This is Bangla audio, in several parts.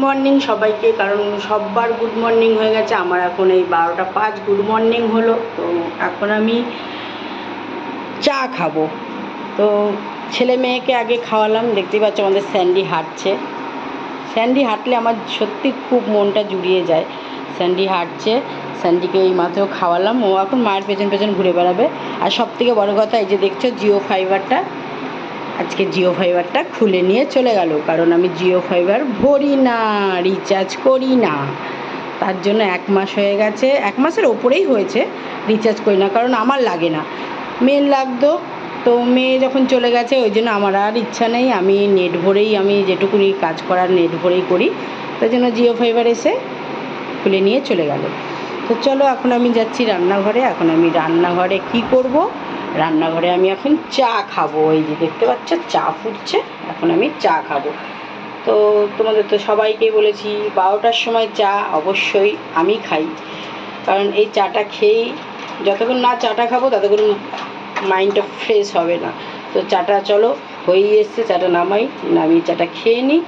মর্নিং সবাইকে। কারণ সববার গুড মর্নিং হয়ে গেছে, আমার এখন এই 12টা 5 গুড মর্নিং হলো। তো এখন আমি চা খাবো। তো ছেলে মেয়েকে আগে খাওয়ালাম। দেখতেই পাচ্ছ আমাদের স্যান্ডি হাঁটছে। স্যান্ডি হাঁটলে আমার সত্যি খুব মনটা জুড়িয়ে যায়। স্যান্ডি হাঁটছে, স্যান্ডিকে এই মাত্র খাওয়ালাম। ও এখন মায়ের পেছন পেছন ঘুরে বেড়াবে। আর সবথেকে বড় কথা, এই যে দেখছো জিও ফাইবারটা, আজকে জিও ফাইবারটা খুলে নিয়ে চলে গেল। কারণ আমি জিও ফাইবার ভরি না, রিচার্জ করি না। তার জন্য 1 মাস হয়ে গেছে, 1 মাসের ওপরেই হয়েছে রিচার্জ করি না। কারণ আমার লাগে না, মেয়ের লাগতো। তো মেয়ে যখন চলে গেছে ওই জন্য আমার আর ইচ্ছা নেই। আমি নেট ভরেই, আমি যেটুকুনি কাজ করার নেট ভরেই করি। তাই জন্য জিও ফাইবার এসে খুলে নিয়ে চলে গেল। তো চলো এখন আমি যাচ্ছি রান্নাঘরে। এখন আমি রান্নাঘরে কি করব, রান্নাঘরে আমি এখন চা খাবো। এই যে দেখতে পাচ্ছ চা ফুটছে, এখন আমি চা খাবো। তো তোমাদের তো সবাইকেই বলেছি 12টার সময় চা অবশ্যই আমি খাই। কারণ এই চাটা খেয়েই, যতক্ষণ না চাটা খাবো ততক্ষণ মাইন্ডটা ফ্রেশ হবে না। তো চাটা চলো হয়েই এসছে, চাটা নামিয়ে চাটা খেয়ে নিই।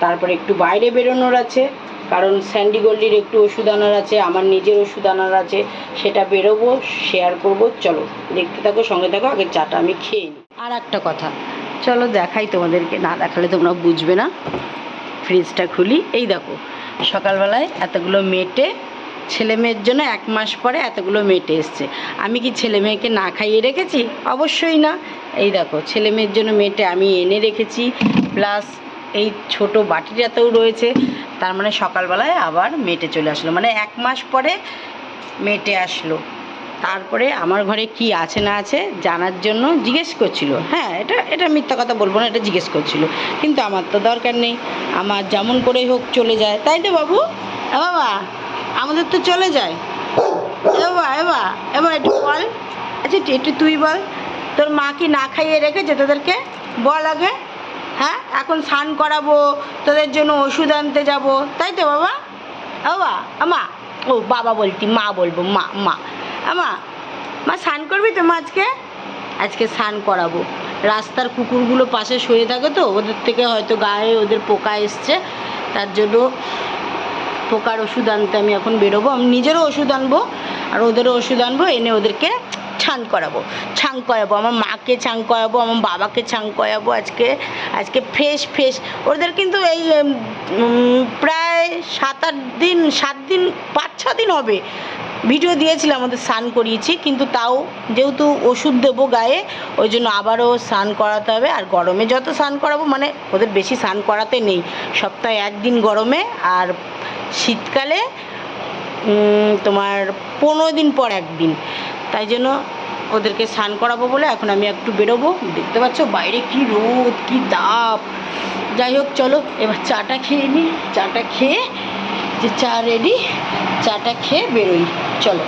তারপরে একটু বাইরে বেরোনোর আছে, কারণ স্যান্ডি গোল্ডির একটু ওষুধ আনার আছে, আমার নিজের ওষুধ আনার আছে, সেটা বেরোবো, শেয়ার করব। চলো দেখতে থাকো, সঙ্গে থাকো। আগে চাটা আমি খেয়ে নিই। আর একটা কথা, চলো দেখাই তোমাদেরকে, না দেখালে তোমরা বুঝবে না। ফ্রিজটা খুলি, এই দেখো সকালবেলায় এতগুলো মেটে, ছেলে মেয়ের জন্য 1 মাস পরে এতগুলো মেটে এসছে। আমি কি ছেলে মেয়েকে না খাইয়ে রেখেছি? অবশ্যই না। এই দেখো ছেলে মেয়ের জন্য মেটে আমি এনে রেখেছি, প্লাস এই ছোট বাটিটাতেও রয়েছে। তার মানে সকালবেলায় আবার মেটে চলে আসলো, মানে 1 মাস পরে মেটে আসলো। তারপরে আমার ঘরে কি আছে না আছে জানার জন্য জিজ্ঞেস করছিল। হ্যাঁ, এটা মিথ্যা কথা বলবো না, এটা জিজ্ঞেস করছিল। কিন্তু আমার তো দরকার নেই, আমার যেমন করেই হোক চলে যায়, তাই তো বাবু? বাবা আমাদের তো চলে যায়। এবার একটু বল। আচ্ছা একটু তুই বল, তোর মা কি না খাইয়ে রেখেছে তোদেরকে? বল আগে। হ্যাঁ, এখন স্নান করাবো, তোদের জন্য ওষুধ আনতে যাব, তাই তো বাবা? বাবা আমা, ও বাবা বলতি, মা বলবো, মা মা স্নান করবি তো মা? আজকে স্নান করাবো। রাস্তার কুকুরগুলো পাশে শুয়ে থাকে, তো ওদের থেকে হয়তো গায়ে ওদের পোকা এসছে, তার জন্য পোকার ওষুধ আনতে আমি এখন বেরোবো। আমি নিজেরও ওষুধ আনবো আর ওদেরও ওষুধ আনবো, এনে ওদেরকে ছান করাবো। আমার মাকে ছান করাবো, আমার বাবাকে ছান করাবো। আজকে ফ্রেশ। ওদের কিন্তু এই প্রায় 7 দিন 5-6 দিন হবে ভিডিও দিয়েছিলাম, আমাদের স্নান করিয়েছি। কিন্তু তাও যেহেতু ওষুধ দেবো গায়ে, ওই জন্য আবারও স্নান করাতে হবে। আর গরমে যত স্নান করাবো, মানে ওদের বেশি স্নান করাতে নেই, সপ্তাহে 1 দিন গরমে, আর শীতকালে তোমার 15 দিন পর 1 দিন। তাই জন্য ওদেরকে স্নান করাবো বলে এখন আমি একটু বেরোবো। দেখতে পাচ্ছ বাইরে কি রোদ, কি তাপ। যাই হোক চলো এবার চাটা খেয়ে নিই। চাটা খেয়ে, যে চা রেডি, চাটা খেয়ে বেরোই, চলো।